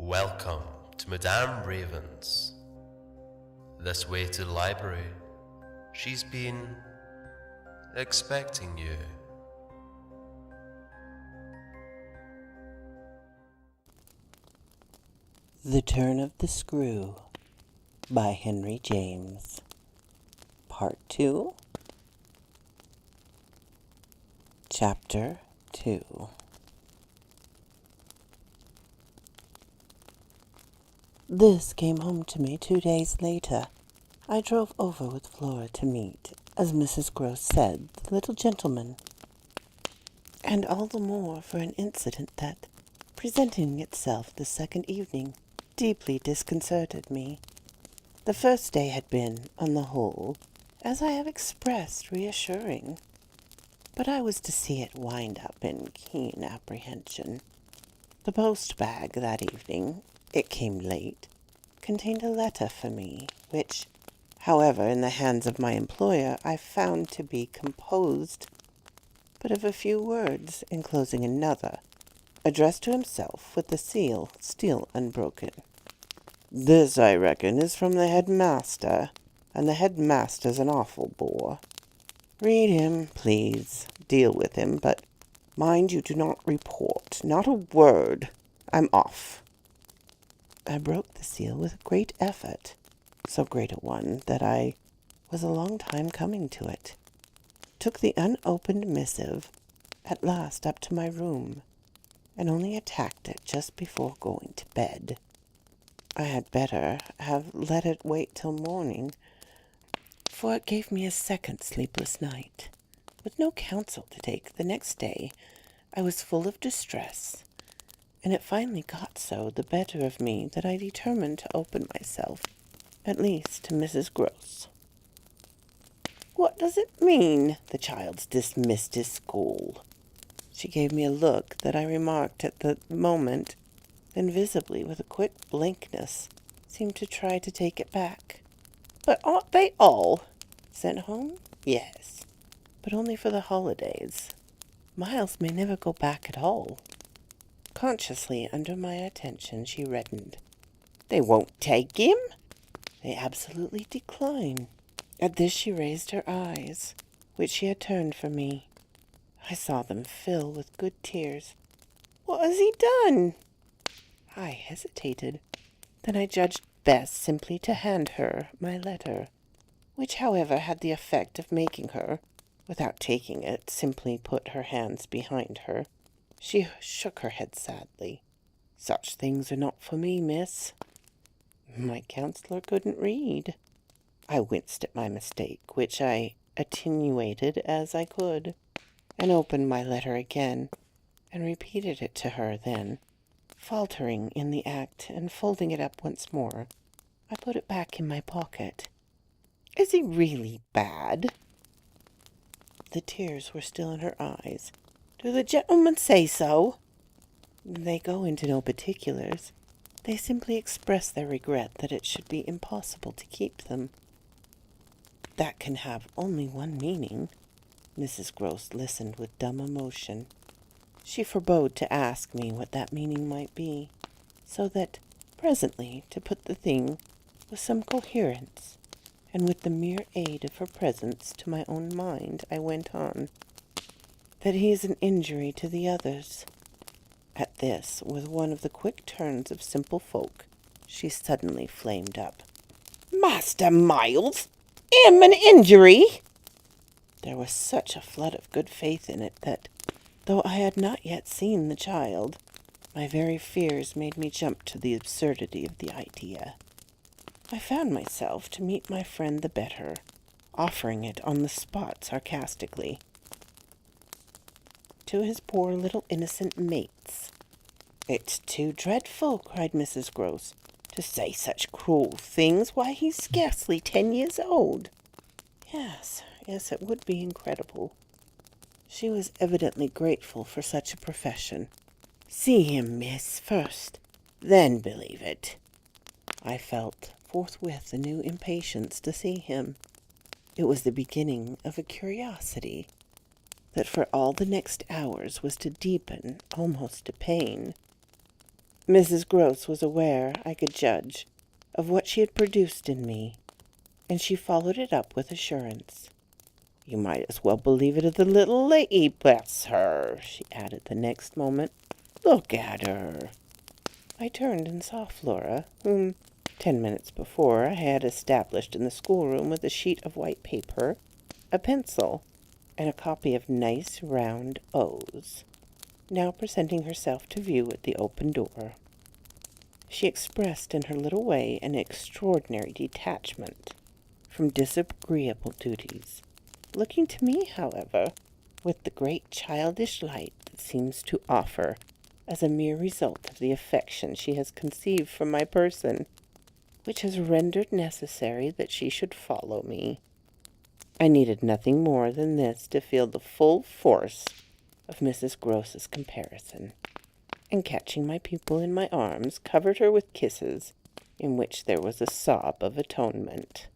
Welcome to Madame Raven's. This way to the library. She's been expecting you. The Turn of the Screw by Henry James. Part 2. Chapter 2. This came home to me 2 days later. I drove over with Flora to meet, as Mrs. Gross said, the little gentleman. And all the more for an incident that, presenting itself the second evening, deeply disconcerted me. The first day had been, on the whole, as I have expressed, reassuring. But I was to see it wind up in keen apprehension. The post-bag that evening, it came late, contained a letter for me, which, however, in the hands of my employer, I found to be composed but of a few words, enclosing another, addressed to himself with the seal still unbroken. "This, I reckon, is from the headmaster, and the headmaster's an awful bore. Read him, please. Deal with him, but mind you do not report. Not a word. I'm off." I broke the seal with a great effort, so great a one that I was a long time coming to it. Took the unopened missive at last up to my room, and only attacked it just before going to bed. I had better have let it wait till morning, for it gave me a second sleepless night. With no counsel to take the next day, I was full of distress, and it finally got so the better of me that I determined to open myself, at least to Mrs. Gross. "What does it mean, the child's dismissed his school?" She gave me a look that I remarked at the moment, then visibly, with a quick blankness, seemed to try to take it back. "But aren't they all sent home?" "Yes, but only for the holidays. Miles may never go back at all." Consciously under my attention, she reddened. "They won't take him?" "They absolutely decline." At this she raised her eyes, which she had turned from me. I saw them fill with good tears. "What has he done?" I hesitated. Then I judged best simply to hand her my letter, which, however, had the effect of making her, without taking it, simply put her hands behind her. She shook her head sadly. "Such things are not for me, miss." My counselor couldn't read. I winced at my mistake, which I attenuated as I could, and opened my letter again, and repeated it to her. Then, faltering in the act and folding it up once more, I put it back in my pocket. "Is he really bad?" The tears were still in her eyes. "Do the gentlemen say so?" "They go into no particulars. They simply express their regret that it should be impossible to keep them." "That can have only one meaning." Mrs. Gross listened with dumb emotion. She forebode to ask me what that meaning might be, so that, presently, to put the thing with some coherence, and with the mere aid of her presence to my own mind, I went on, "that he is an injury to the others." At this, with one of the quick turns of simple folk, she suddenly flamed up. "Master Miles! Him an injury!" There was such a flood of good faith in it that, though I had not yet seen the child, my very fears made me jump to the absurdity of the idea. I found myself to meet my friend the better, offering it on the spot sarcastically to his poor little innocent mates. "It's too dreadful," cried Mrs. Gross, "to say such cruel things. Why, he's scarcely 10 years old." Yes, it would be incredible. She was evidently grateful for such a profession. "See him, miss, first, then believe it." I felt forthwith a new impatience to see him. It was the beginning of a curiosity that for all the next hours was to deepen almost to pain. Mrs. Gross was aware, I could judge, of what she had produced in me, and she followed it up with assurance. "You might as well believe it of the little lady, bless her," she added the next moment. "Look at her." I turned and saw Flora, whom 10 minutes before I had established in the schoolroom with a sheet of white paper, a pencil, and a copy of nice round O's, now presenting herself to view at the open door. She expressed in her little way an extraordinary detachment from disagreeable duties, looking to me, however, with the great childish light that seems to offer as a mere result of the affection she has conceived for my person, which has rendered necessary that she should follow me. I needed nothing more than this to feel the full force of Mrs. Gross's comparison, and catching my pupil in my arms, covered her with kisses, in which there was a sob of atonement.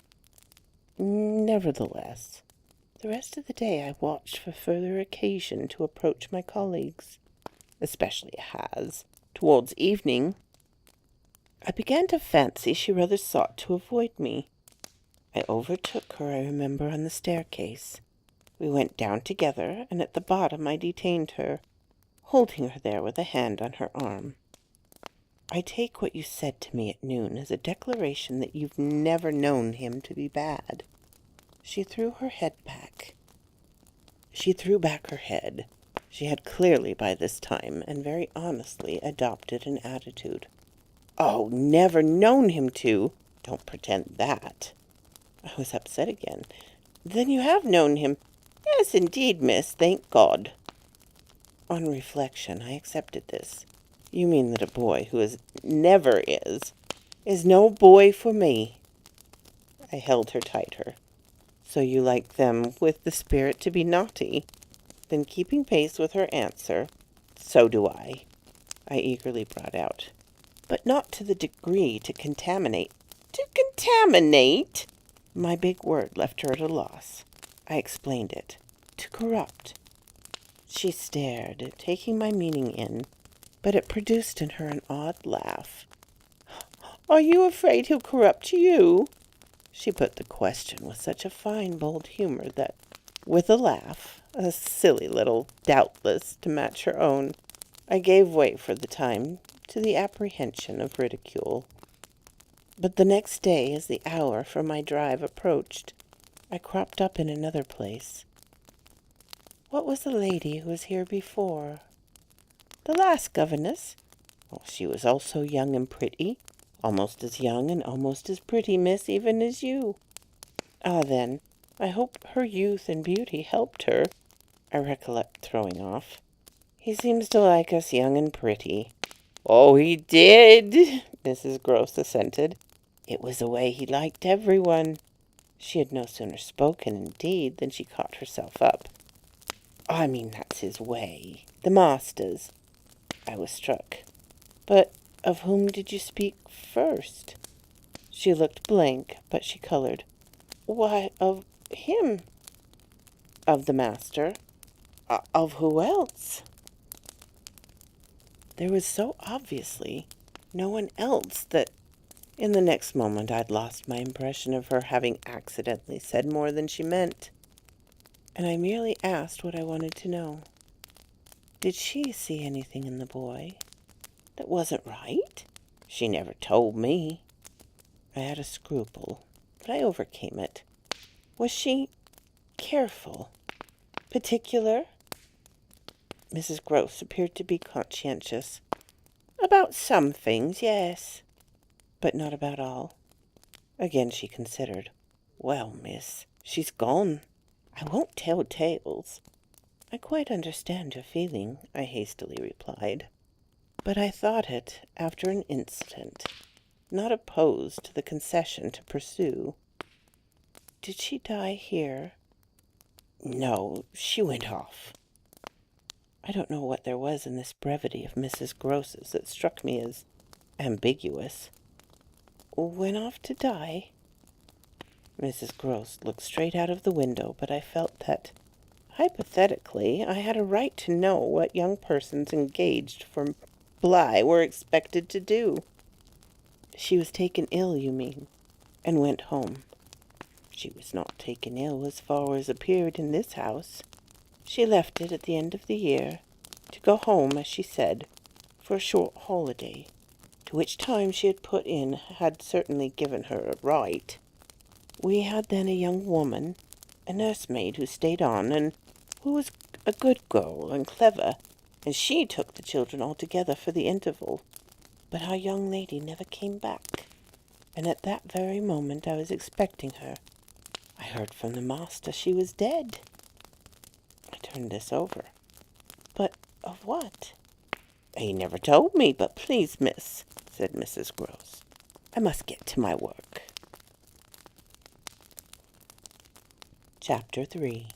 Nevertheless, the rest of the day I watched for further occasion to approach my colleagues, especially as, towards evening, I began to fancy she rather sought to avoid me. I overtook her, I remember, on the staircase. We went down together, and at the bottom I detained her, holding her there with a hand on her arm. "I take what you said to me at noon as a declaration that you've never known him to be bad." She threw back her head. She had clearly by this time, and very honestly, adopted an attitude. "Oh, never known him to? Don't pretend that." I was upset again. "Then you have known him?" "Yes, indeed, miss, thank God." On reflection, I accepted this. "You mean that a boy who never is no boy for me." I held her tighter. "So you like them with the spirit to be naughty?" Then, keeping pace with her answer, "So do I eagerly brought out. "But not to the degree to contaminate." "To contaminate?" My big word left her at a loss. I explained it. "To corrupt." She stared, taking my meaning in, but it produced in her an odd laugh. "Are you afraid he'll corrupt you?" She put the question with such a fine, bold humor that, with a laugh, a silly little doubtless to match her own, I gave way for the time to the apprehension of ridicule. But the next day, as the hour for my drive approached, I cropped up in another place. "What was the lady who was here before?" "The last governess. She was also young and pretty, almost as young and almost as pretty, miss, even as you." "Ah, then, I hope her youth and beauty helped her," I recollect throwing off. "He seems to like us young and pretty." "Oh, he did," Mrs. Gross assented. "It was the way he liked everyone." She had no sooner spoken, indeed, than she caught herself up. "I mean, that's his way. The master's." I was struck. "But of whom did you speak first?" She looked blank, but she colored. "Why, of him." "Of the master? Of who else?" There was so obviously no one else that in the next moment I'd lost my impression of her having accidentally said more than she meant, and I merely asked what I wanted to know. Did she see anything in the boy that wasn't right? She never told me. I had a scruple, but I overcame it. Was she careful? Particular? Mrs. Gross appeared to be conscientious. "About some things, yes, but not about all." Again she considered. "Well, miss, she's gone. I won't tell tales." "I quite understand your feeling," I hastily replied. But I thought it, after an instant, not opposed to the concession to pursue. "Did she die here?" "No, she went off." I don't know what there was in this brevity of Mrs. Gross's that struck me as ambiguous. "Went off to die?" Mrs. Gross looked straight out of the window, but I felt that, hypothetically, I had a right to know what young persons engaged for Bly were expected to do. She was taken ill, you mean, and went home. She was not taken ill as far as appeared in this house. She left it at the end of the year, to go home, as she said, for a short holiday, to which time she had put in had certainly given her a right. We had then a young woman, a nursemaid, who stayed on, and who was a good girl and clever, and she took the children altogether for the interval. But our young lady never came back, and at that very moment I was expecting her, I heard from the master she was dead. I turned this over. But of what? He never told me, but please, miss, said Mrs. Gross, I must get to my work. Chapter 3.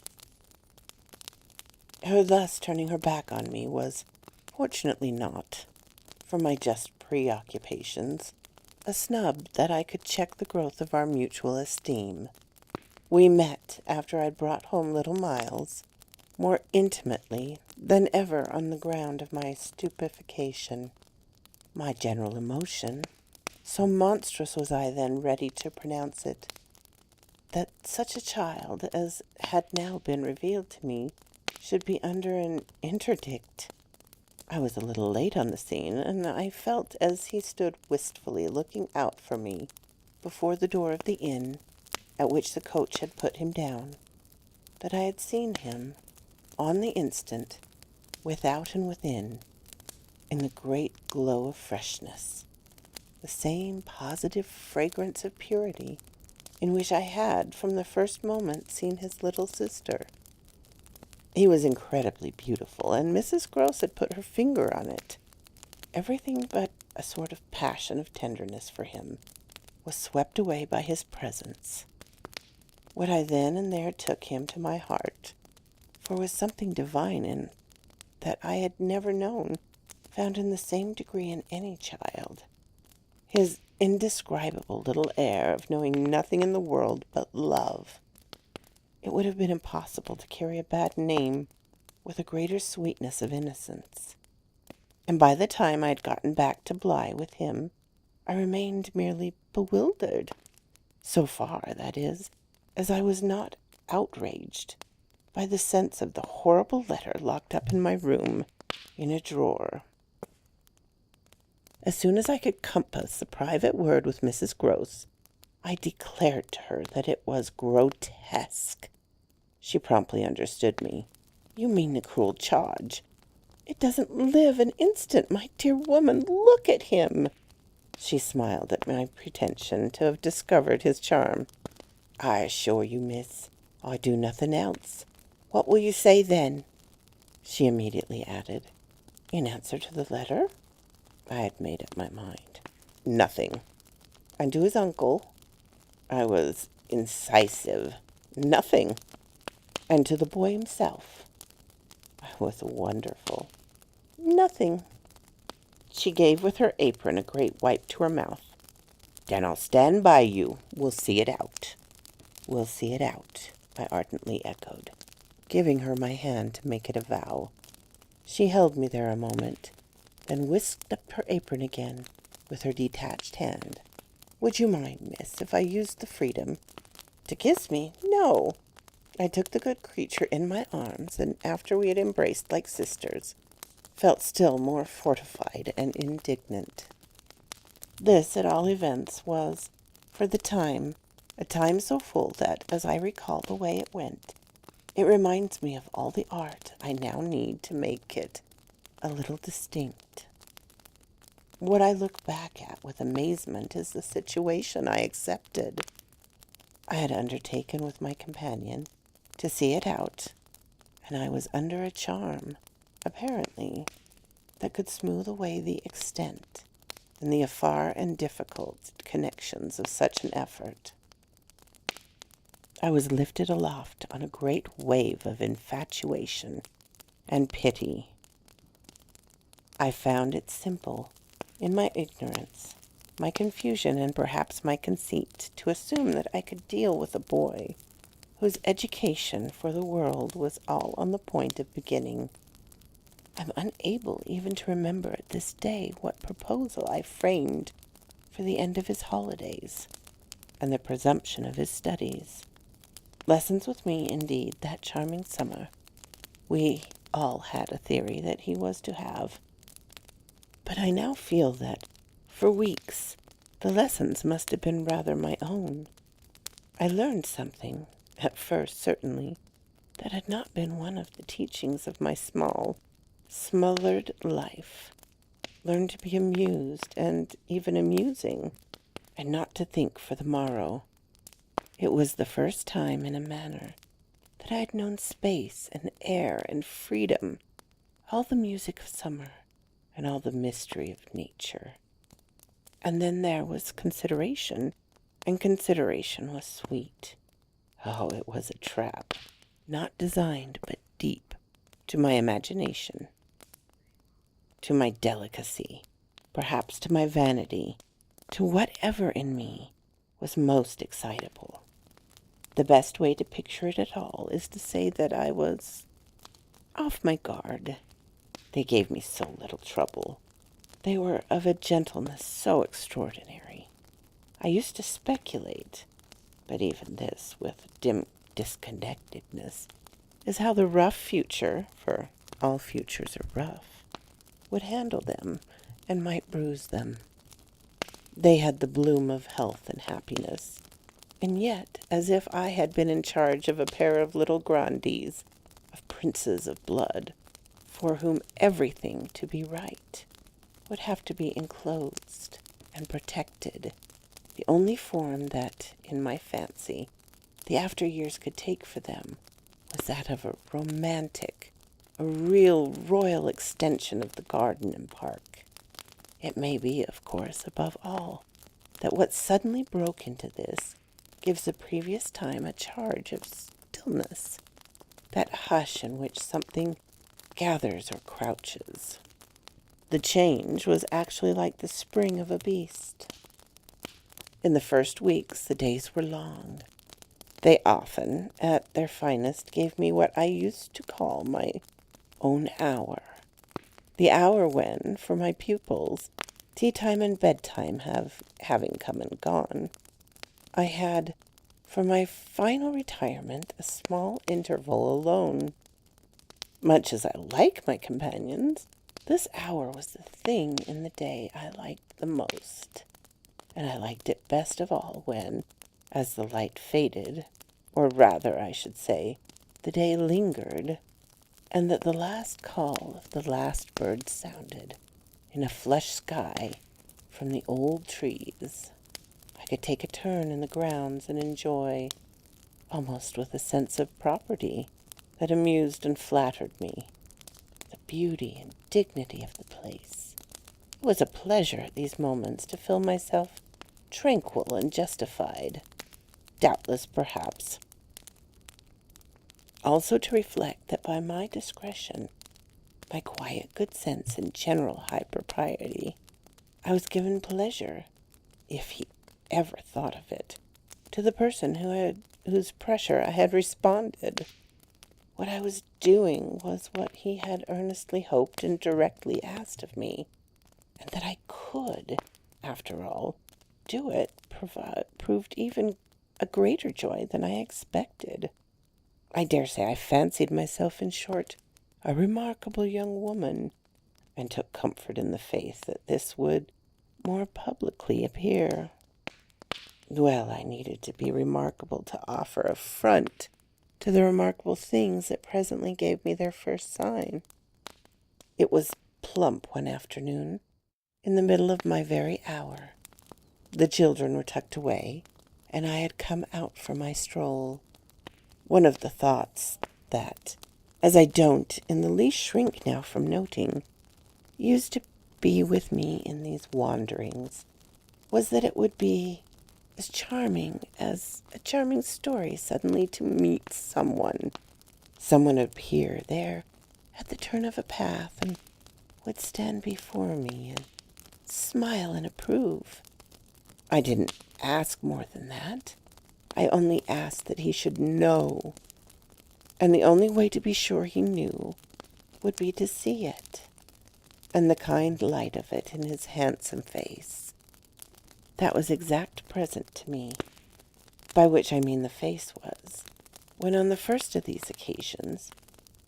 Her thus turning her back on me was, fortunately not, for my just preoccupations, a snub that I could check the growth of our mutual esteem. We met, after I'd brought home little Miles, more intimately than ever on the ground of my stupefaction, my general emotion. So monstrous was I then ready to pronounce it, that such a child as had now been revealed to me should be under an interdict. I was a little late on the scene, and I felt as he stood wistfully looking out for me before the door of the inn at which the coach had put him down, that I had seen him, on the instant, without and within, in the great glow of freshness, the same positive fragrance of purity in which I had, from the first moment, seen his little sister. He was incredibly beautiful, and Mrs. Gross had put her finger on it. Everything but a sort of passion of tenderness for him was swept away by his presence. What I then and there took him to my heart, for was something divine in that I had never known, found in the same degree in any child. His indescribable little air of knowing nothing in the world but love. It would have been impossible to carry a bad name with a greater sweetness of innocence. And by the time I had gotten back to Bly with him, I remained merely bewildered, so far, that is, as I was not outraged by the sense of the horrible letter locked up in my room in a drawer. As soon as I could compass a private word with Mrs. Gross, I declared to her that it was grotesque. She promptly understood me. You mean the cruel charge. It doesn't live an instant, my dear woman. Look at him. She smiled at my pretension to have discovered his charm. I assure you, miss, I do nothing else. What will you say then? She immediately added, in answer to the letter? I had made up my mind. Nothing. And to his uncle? I was incisive. Nothing. And to the boy himself? I was wonderful. Nothing. She gave with her apron a great wipe to her mouth. Then I'll stand by you. We'll see it out. We'll see it out, I ardently echoed, giving her my hand to make it a vow. She held me there a moment, then whisked up her apron again with her detached hand. Would you mind, miss, if I used the freedom to kiss me? No. I took the good creature in my arms, and after we had embraced like sisters, felt still more fortified and indignant. This, at all events, was, for the time, a time so full that, as I recall the way it went, it reminds me of all the art I now need to make it a little distinct. What I look back at with amazement is the situation I accepted. I had undertaken with my companion to see it out, and I was under a charm, apparently, that could smooth away the extent and the afar and difficult connections of such an effort. I was lifted aloft on a great wave of infatuation and pity. I found it simple, in my ignorance, my confusion, and perhaps my conceit, to assume that I could deal with a boy whose education for the world was all on the point of beginning. I'm unable even to remember at this day what proposal I framed for the end of his holidays and the presumption of his studies. Lessons with me, indeed, that charming summer. We all had a theory that he was to have. But I now feel that, for weeks, the lessons must have been rather my own. I learned something, at first certainly, that had not been one of the teachings of my small, smothered life. Learned to be amused, and even amusing, and not to think for the morrow. It was the first time, in a manner, that I had known space and air and freedom, all the music of summer, and all the mystery of nature. And then there was consideration, and consideration was sweet. Oh, it was a trap, not designed, but deep, to my imagination, to my delicacy, perhaps to my vanity, to whatever in me was most excitable. The best way to picture it at all is to say that I was off my guard. They gave me so little trouble. They were of a gentleness so extraordinary. I used to speculate, but even this, with dim disconnectedness, is how the rough future, for all futures are rough, would handle them and might bruise them. They had the bloom of health and happiness, and yet, as if I had been in charge of a pair of little grandees, of princes of blood, for whom everything to be right would have to be enclosed and protected, the only form that, in my fancy, the after years could take for them was that of a romantic, a real royal extension of the garden and park. It may be, of course, above all, that what suddenly broke into this gives the previous time a charge of stillness, that hush in which something gathers or crouches. The change was actually like the spring of a beast. In the first weeks, the days were long. They often, at their finest, gave me what I used to call my own hour. The hour when, for my pupils, tea time and bedtime having come and gone, I had, for my final retirement, a small interval alone. Much as I like my companions, this hour was the thing in the day I liked the most, and I liked it best of all when, as the light faded, or rather, I should say, the day lingered, and that the last call of the last bird sounded in a flushed sky from the old trees. I could take a turn in the grounds and enjoy, almost with a sense of property that amused and flattered me, the beauty and dignity of the place. It was a pleasure at these moments to feel myself tranquil and justified, doubtless, perhaps, also to reflect that by my discretion, my quiet good sense and general high propriety, I was given pleasure, if he ever thought of it, to the person whose pressure I had responded. What I was doing was what he had earnestly hoped and directly asked of me, and that I could, after all, do it proved even a greater joy than I expected. I dare say I fancied myself, in short, a remarkable young woman, and took comfort in the faith that this would more publicly appear. Well, I needed to be remarkable to offer a front to the remarkable things that presently gave me their first sign. It was plump one afternoon, in the middle of my very hour. The children were tucked away, and I had come out for my stroll. One of the thoughts that, as I don't in the least shrink now from noting, used to be with me in these wanderings, was that it would be as charming as a charming story suddenly to meet someone appear there at the turn of a path and would stand before me and smile and approve. I didn't ask more than that. I only asked that he should know. And the only way to be sure he knew would be to see it, and the kind light of it in his handsome face. That was exact present to me, by which I mean the face was, when on the first of these occasions,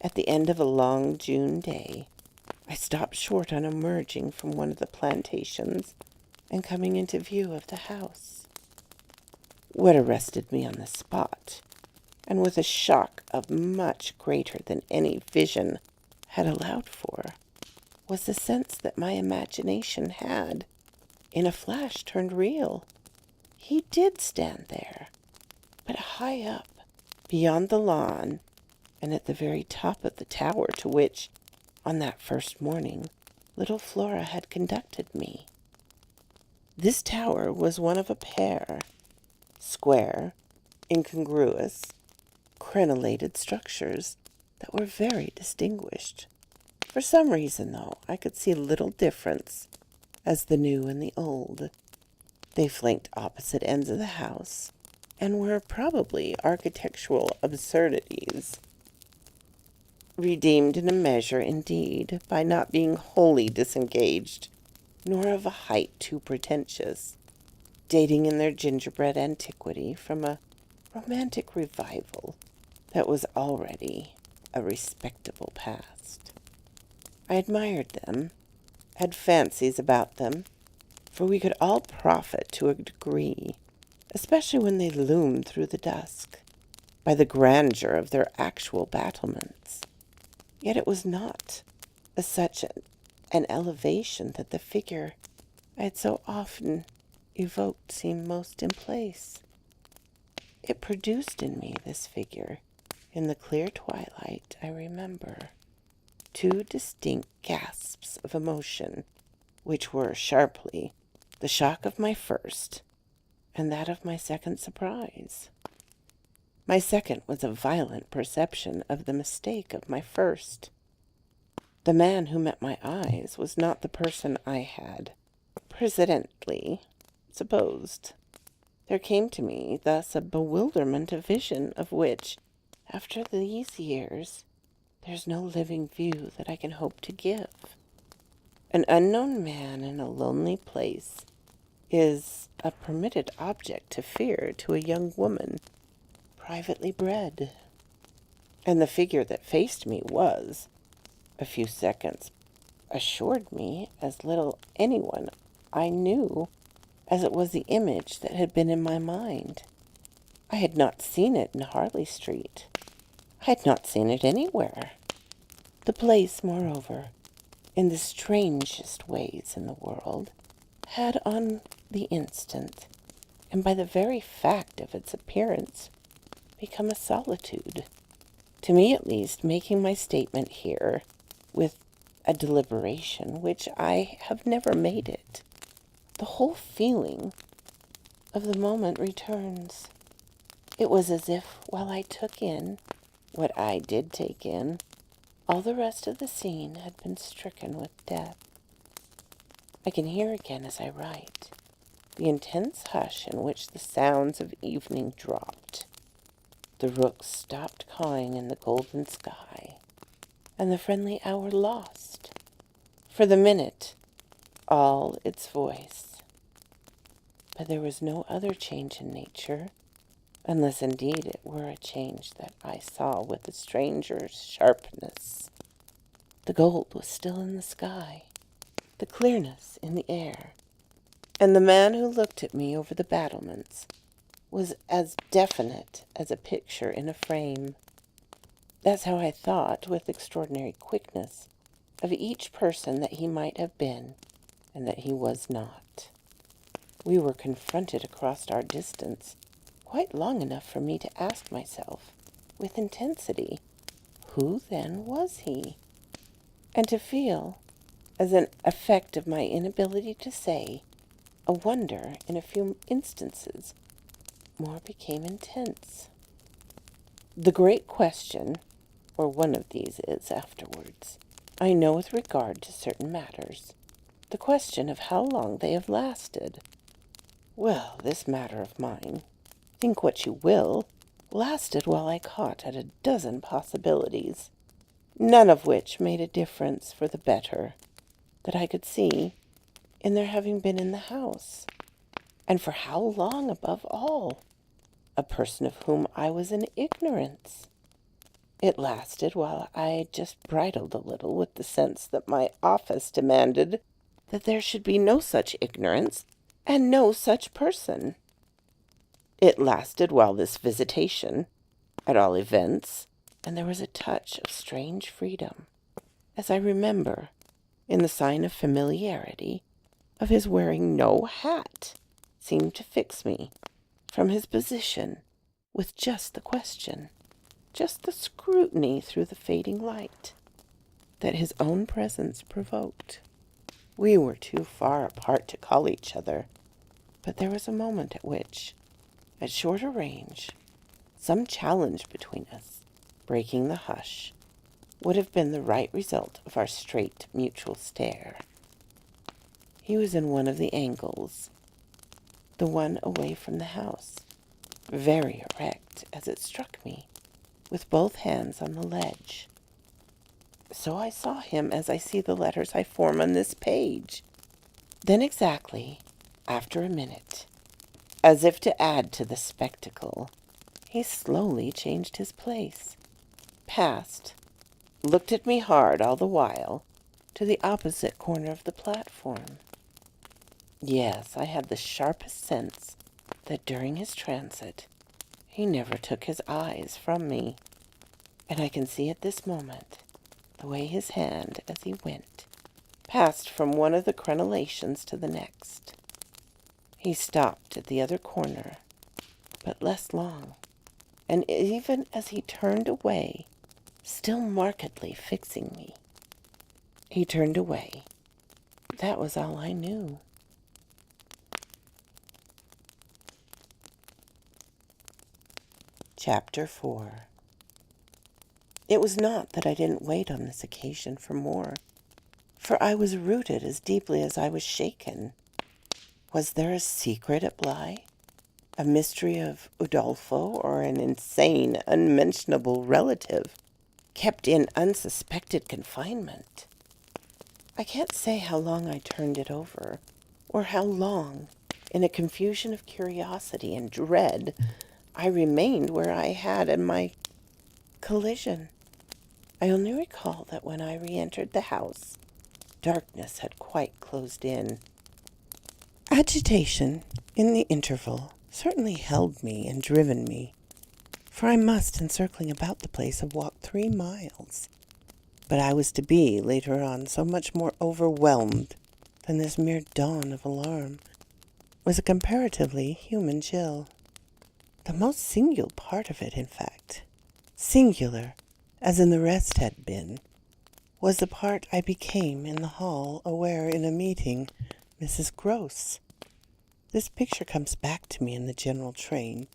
at the end of a long June day, I stopped short on emerging from one of the plantations and coming into view of the house. What arrested me on the spot, and with a shock of much greater than any vision had allowed for, was the sense that my imagination had, in a flash, turned real. He did stand there, but high up, beyond the lawn, and at the very top of the tower to which, on that first morning, little Flora had conducted me. This tower was one of a pair, square, incongruous, crenellated structures that were very distinguished. For some reason, though, I could see little difference as the new and the old. They flanked opposite ends of the house, and were probably architectural absurdities, redeemed in a measure, indeed, by not being wholly disengaged, nor of a height too pretentious, dating in their gingerbread antiquity from a romantic revival that was already a respectable past. I admired them, had fancies about them, for we could all profit to a degree, especially when they loomed through the dusk, by the grandeur of their actual battlements. Yet it was not as such an elevation that the figure I had so often evoked seemed most in place. It produced in me, this figure, in the clear twilight, I remember, two distinct gasps of emotion, which were, sharply, the shock of my first, and that of my second surprise. My second was a violent perception of the mistake of my first. The man who met my eyes was not the person I had presently supposed. There came to me thus a bewilderment of vision of which, after these years, there's no living view that I can hope to give. An unknown man in a lonely place is a permitted object to fear to a young woman privately bred. And the figure that faced me was, a few seconds, assured me as little anyone I knew as it was the image that had been in my mind. I had not seen it in Harley Street. I had not seen it anywhere. The place, moreover, in the strangest ways in the world, had on the instant, and by the very fact of its appearance, become a solitude, to me at least, making my statement here with a deliberation which I have never made it. The whole feeling of the moment returns. It was as if, while I took in what I did take in, all the rest of the scene had been stricken with death. I can hear again as I write the intense hush in which the sounds of evening dropped. The rooks stopped cawing in the golden sky, and the friendly hour lost, for the minute, all its voice. But there was no other change in nature, unless indeed it were a change that I saw with a stranger's sharpness. The gold was still in the sky, the clearness in the air, and the man who looked at me over the battlements was as definite as a picture in a frame. That's how I thought, with extraordinary quickness, of each person that he might have been, and that he was not. We were confronted across our distance, quite long enough for me to ask myself, with intensity, who then was he? And to feel, as an effect of my inability to say, a wonder in a few instances more became intense. The great question, or one of these is afterwards, I know with regard to certain matters, the question of how long they have lasted. Well, this matter of mine, think what you will, lasted while I caught at a dozen possibilities. none of which made a difference for the better, that I could see, in their having been in the house. And for how long, above all? A person of whom I was in ignorance. It lasted while I just bridled a little with the sense that my office demanded that there should be no such ignorance and no such person. It lasted while this visitation, at all events, and there was a touch of strange freedom, as I remember, in the sign of familiarity, of his wearing no hat, seemed to fix me, from his position, with just the question, just the scrutiny through the fading light, that his own presence provoked. We were too far apart to call each other, but there was a moment at which, at shorter range, some challenge between us, breaking the hush, would have been the right result of our straight mutual stare. He was in one of the angles, the one away from the house, very erect, as it struck me, with both hands on the ledge. So I saw him as I see the letters I form on this page. Then exactly, after a minute, as if to add to the spectacle, he slowly changed his place, passed, looked at me hard all the while, to the opposite corner of the platform. Yes, I had the sharpest sense that during his transit he never took his eyes from me, and I can see at this moment the way his hand, as he went, passed from one of the crenellations to the next. He stopped at the other corner, but less long, and even as he turned away, still markedly fixing me. He turned away. That was all I knew. Chapter 4. It was not that I didn't wait on this occasion for more, for I was rooted as deeply as I was shaken. Was there a secret at Bly? A mystery of Udolpho, or an insane, unmentionable relative, kept in unsuspected confinement? I can't say how long I turned it over, or how long, in a confusion of curiosity and dread, I remained where I had in my collision. I only recall that when I re-entered the house, darkness had quite closed in. Agitation, in the interval, certainly held me and driven me, for I must, in circling about the place, have walked 3 miles. But I was to be, later on, so much more overwhelmed than this mere dawn of alarm was a comparatively human chill. The most singular part of it, in fact, singular as in the rest had been, was the part I became in the hall, aware in a meeting Mrs. Gross. This picture comes back to me in the general train,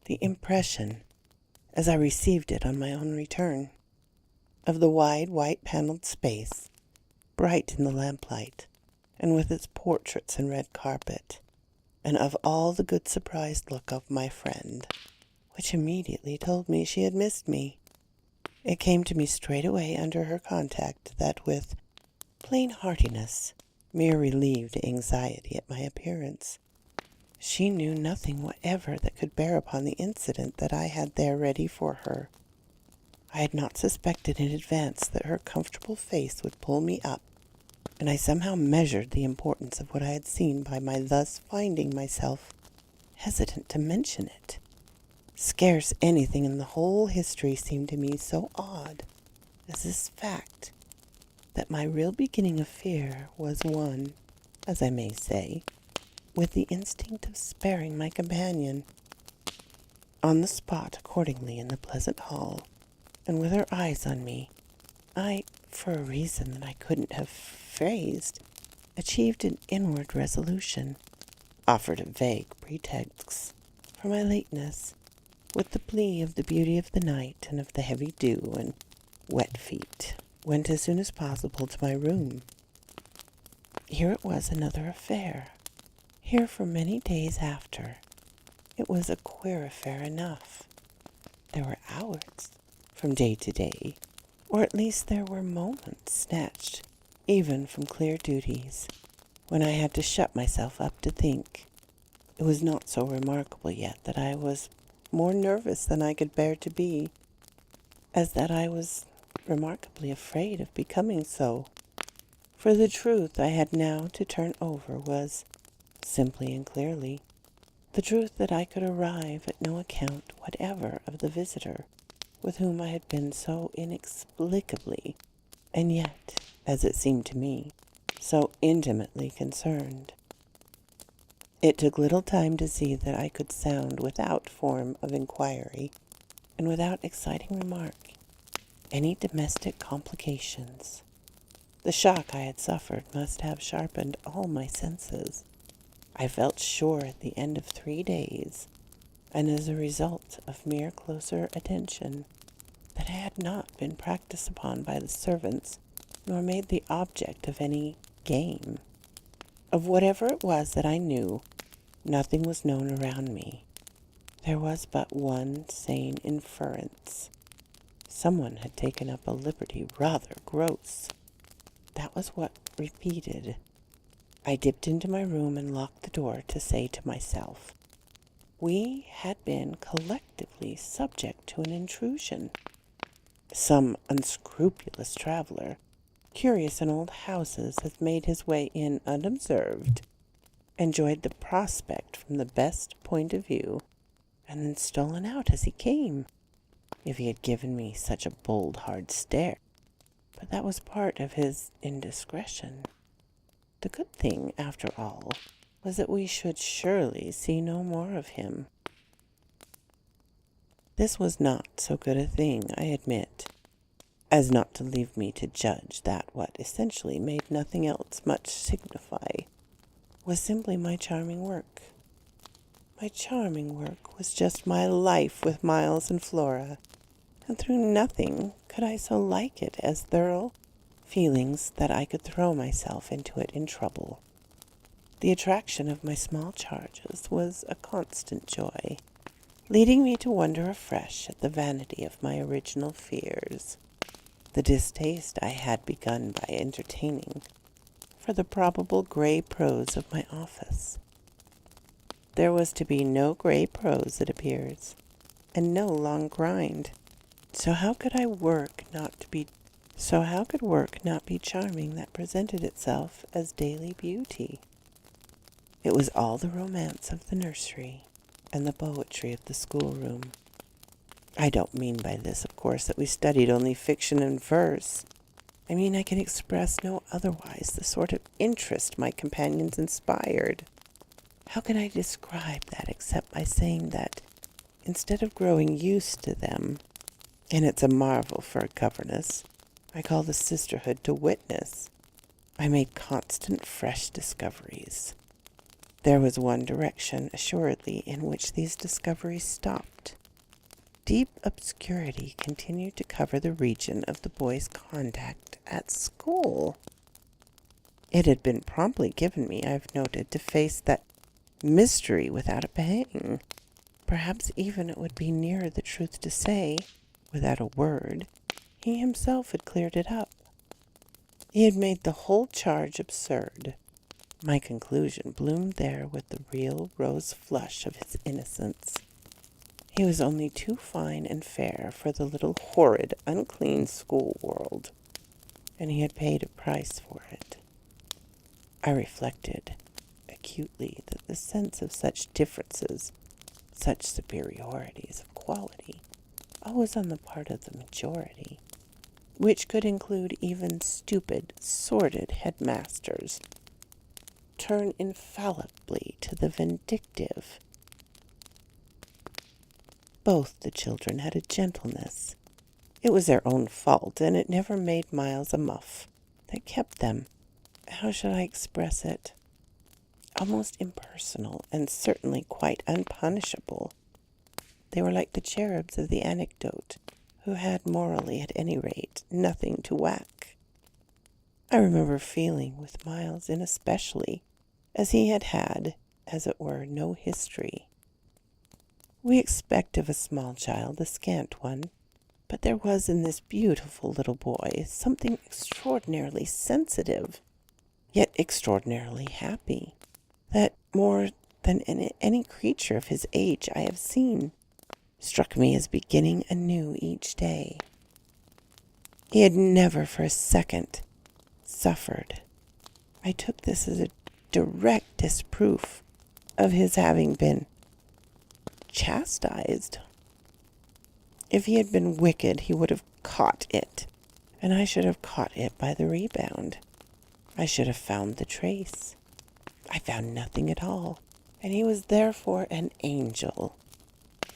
the impression, as I received it on my own return, of the wide white-panelled space, bright in the lamplight, and with its portraits and red carpet, and of all the good surprised look of my friend, which immediately told me she had missed me. It came to me straight away under her contact that with plain heartiness mere relieved anxiety at my appearance. She knew nothing whatever that could bear upon the incident that I had there ready for her. I had not suspected in advance that her comfortable face would pull me up, and I somehow measured the importance of what I had seen by my thus finding myself hesitant to mention it. Scarce anything in the whole history seemed to me so odd as this fact, that my real beginning of fear was one, as I may say, with the instinct of sparing my companion. On the spot, accordingly, in the pleasant hall, and with her eyes on me, I, for a reason that I couldn't have phrased, achieved an inward resolution, offered a vague pretext for my lateness, with the plea of the beauty of the night and of the heavy dew and wet feet, went as soon as possible to my room. Here it was another affair. Here for many days after. It was a queer affair enough. There were hours, from day to day, Or at least there were moments snatched, even from clear duties, when I had to shut myself up to think. It was not so remarkable yet that I was more nervous than I could bear to be, as that I was remarkably afraid of becoming so. For the truth I had now to turn over was, simply and clearly, the truth that I could arrive at no account whatever of the visitor with whom I had been so inexplicably, and yet, as it seemed to me, so intimately concerned. It took little time to see that I could sound without form of inquiry, and without exciting remark, any domestic complications. The shock I had suffered must have sharpened all my senses. I felt sure at the end of 3 days, and as a result of mere closer attention, that I had not been practiced upon by the servants, nor made the object of any game. Of whatever it was that I knew, nothing was known around me. There was but one sane inference. Someone had taken up a liberty rather gross. That was what repeated. I dipped into my room and locked the door to say to myself, we had been collectively subject to an intrusion. Some unscrupulous traveler, curious in old houses, has made his way in unobserved, enjoyed the prospect from the best point of view, and then stolen out as he came, if he had given me such a bold, hard stare. But that was part of his indiscretion. The good thing, after all, was that we should surely see no more of him. This was not so good a thing, I admit, as not to leave me to judge that what essentially made nothing else much signify was simply my charming work. My charming work was just my life with Miles and Flora, and through nothing could I so like it as thorough feelings that I could throw myself into it in trouble. The attraction of my small charges was a constant joy, leading me to wonder afresh at the vanity of my original fears, the distaste I had begun by entertaining for the probable grey prose of my office. There was to be no grey prose, it appears, and no long grind. So how could work not be charming that presented itself as daily beauty? It was all the romance of the nursery and the poetry of the schoolroom. I don't mean by this, of course, that we studied only fiction and verse. I mean I can express no otherwise the sort of interest my companions inspired. How can I describe that except by saying that, instead of growing used to them, and it's a marvel for a governess, I call the sisterhood to witness, I made constant fresh discoveries. There was one direction, assuredly, in which these discoveries stopped. Deep obscurity continued to cover the region of the boys' conduct at school. It had been promptly given me, I've noted, to face that mystery without a pang. Perhaps even it would be nearer the truth to say, without a word, he himself had cleared it up. He had made the whole charge absurd. My conclusion bloomed there with the real rose flush of his innocence. He was only too fine and fair for the little horrid, unclean school world, and he had paid a price for it. I reflected acutely that the sense of such differences, such superiorities of quality, always on the part of the majority, which could include even stupid, sordid headmasters, turn infallibly to the vindictive. Both the children had a gentleness. It was their own fault, and it never made Miles a muff, that kept them, how should I express it, almost impersonal, and certainly quite unpunishable. They were like the cherubs of the anecdote, who had, morally at any rate, nothing to whack. I remember feeling with Miles inespecially, as he had, as it were, no history. We expect of a small child a scant one, But there was in this beautiful little boy something extraordinarily sensitive, yet extraordinarily happy, that more than any creature of his age I have seen, struck me as beginning anew each day. He had never for a second suffered. I took this as a direct disproof of his having been chastised. If he had been wicked, he would have caught it, and I should have caught it by the rebound. I should have found the trace. I found nothing at all, and he was therefore an angel.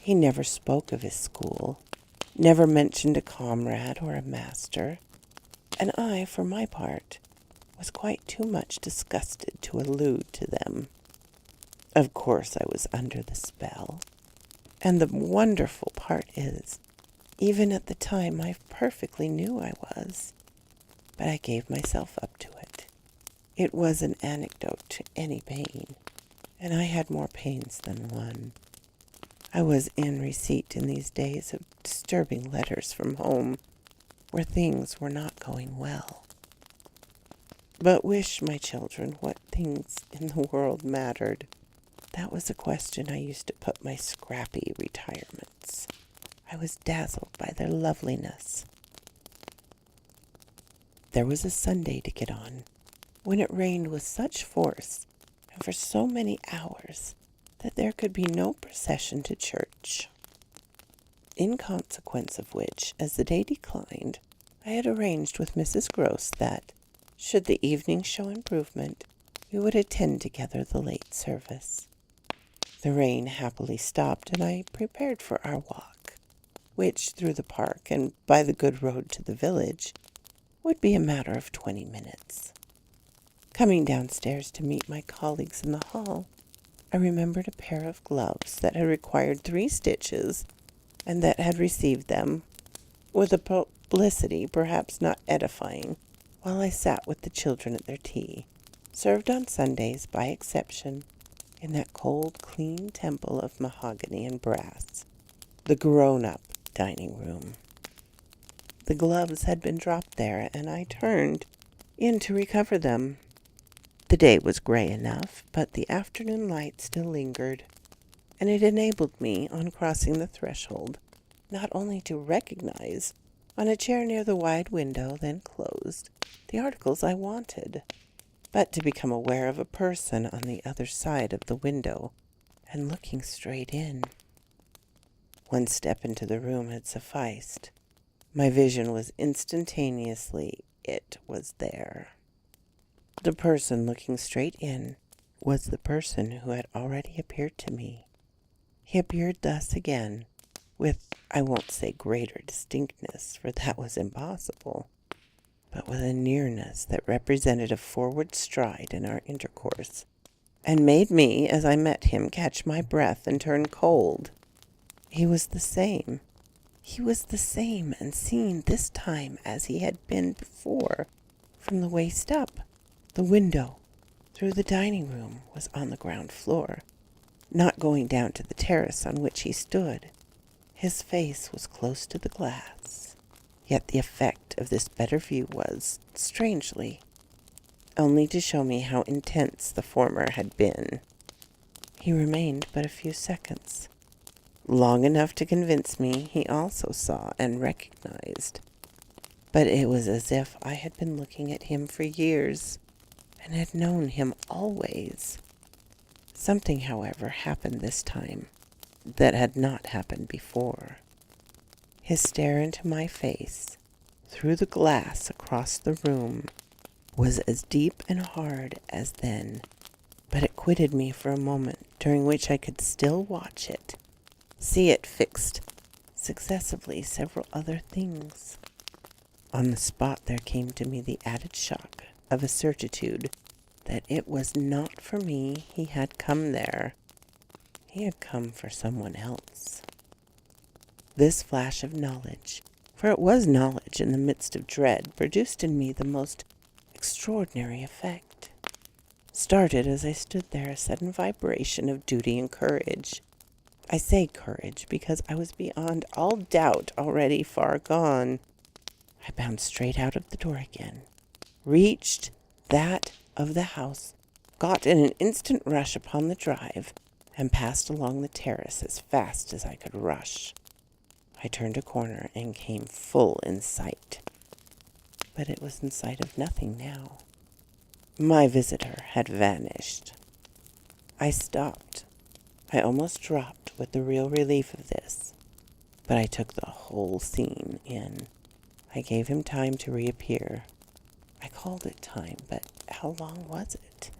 He never spoke of his school, never mentioned a comrade or a master, and I, for my part, was quite too much disgusted to allude to them. Of course I was under the spell, and the wonderful part is, even at the time I perfectly knew I was, but I gave myself up to it. It was an antidote to any pain, and I had more pains than one. I was in receipt in these days of disturbing letters from home, where things were not going well. But wish, my children, what things in the world mattered. That was a question I used to put my scrappy retirements. I was dazzled by their loveliness. There was a Sunday to get on, when it rained with such force, and for so many hours, that there could be no procession to church. In consequence of which, as the day declined, I had arranged with Mrs. Gross that, should the evening show improvement, we would attend together the late service. The rain happily stopped, and I prepared for our walk, which, through the park and by the good road to the village, would be a matter of 20 minutes. Coming downstairs to meet my colleagues in the hall, I remembered a pair of gloves that had required 3 stitches, and that had received them, with a publicity perhaps not edifying, while I sat with the children at their tea, served on Sundays, by exception, in that cold, clean temple of mahogany and brass, the grown-up dining room. The gloves had been dropped there, and I turned in to recover them. The day was gray enough, but the afternoon light still lingered, and it enabled me, on crossing the threshold, not only to recognize, on a chair near the wide window, then closed, the articles I wanted, but to become aware of a person on the other side of the window, and looking straight in. One step into the room had sufficed. My vision was instantaneously, it was there. The person looking straight in was the person who had already appeared to me. He appeared thus again, with, I won't say greater distinctness, for that was impossible, but with a nearness that represented a forward stride in our intercourse, and made me, as I met him, catch my breath and turn cold. He was the same. He was the same, and seen this time as he had been before, from the waist up. The window through the dining room was on the ground floor, not going down to the terrace on which he stood. His face was close to the glass, yet the effect of this better view was, strangely, only to show me how intense the former had been. He remained but a few seconds, long enough to convince me he also saw and recognized. But it was as if I had been looking at him for years, and had known him always. Something, however, happened this time that had not happened before. His stare into my face, through the glass across the room, was as deep and hard as then, but it quitted me for a moment, during which I could still watch it, see it fixed successively several other things. On the spot there came to me the added shock of a certitude that it was not for me he had come there. He had come for someone else. This flash of knowledge, for it was knowledge in the midst of dread, produced in me the most extraordinary effect. Started as I stood there a sudden vibration of duty and courage, I say courage because I was beyond all doubt already far gone. I bounced straight out of the door again, reached that of the house, got in an instant rush upon the drive, and passed along the terrace as fast as I could rush. I turned a corner and came full in sight. But it was in sight of nothing now. My visitor had vanished. I stopped. I almost dropped with the real relief of this, but I took the whole scene in. I gave him time to reappear. I called it time, but how long was it?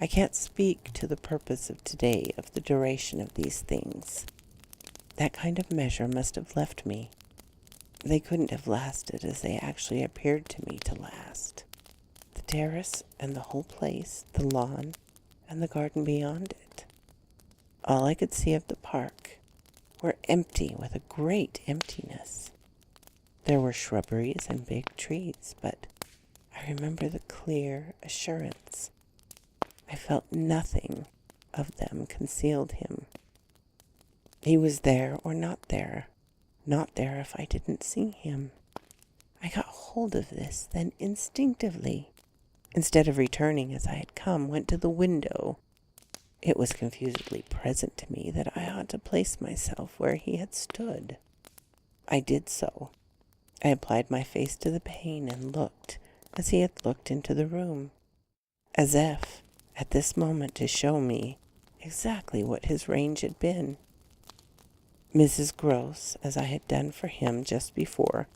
I can't speak to the purpose of today of the duration of these things. That kind of measure must have left me. They couldn't have lasted as they actually appeared to me to last. The terrace and the whole place, the lawn, and the garden beyond it. All I could see of the park were empty with a great emptiness. There were shrubberies and big trees, but I remember the clear assurance. I felt nothing of them concealed him. He was there or not there if I didn't see him. I got hold of this, then instinctively, instead of returning as I had come, went to the window. It was confusedly present to me that I ought to place myself where he had stood. I did so. I applied my face to the pane and looked as he had looked into the room, as if, at this moment, to show me exactly what his range had been. Mrs. Gross, as I had done for him just before,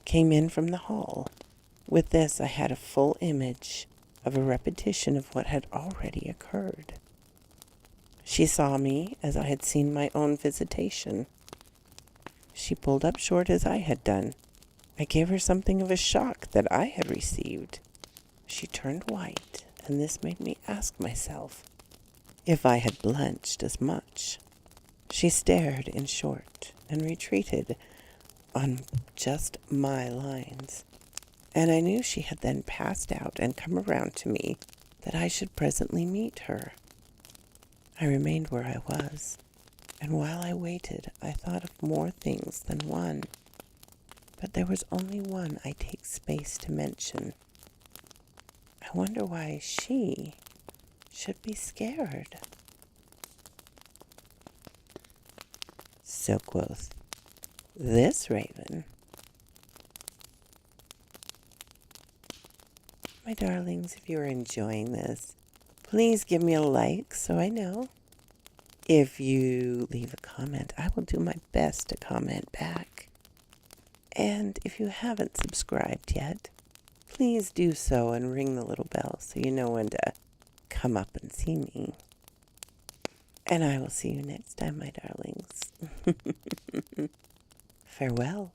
came in from the hall. With this I had a full image of a repetition of what had already occurred. She saw me as I had seen my own visitation. She pulled up short as I had done. I gave her something of a shock that I had received. She turned white, and this made me ask myself if I had blenched as much. She stared, in short, and retreated on just my lines, and I knew she had then passed out and come around to me, that I should presently meet her. I remained where I was, and while I waited, I thought of more things than one. But there was only one I take space to mention. I wonder why she should be scared. So quoth this raven. My darlings, if you are enjoying this, please give me a like so I know. If you leave a comment, I will do my best to comment back. And if you haven't subscribed yet, please do so and ring the little bell so you know when to come up and see me. And I will see you next time, my darlings. Farewell.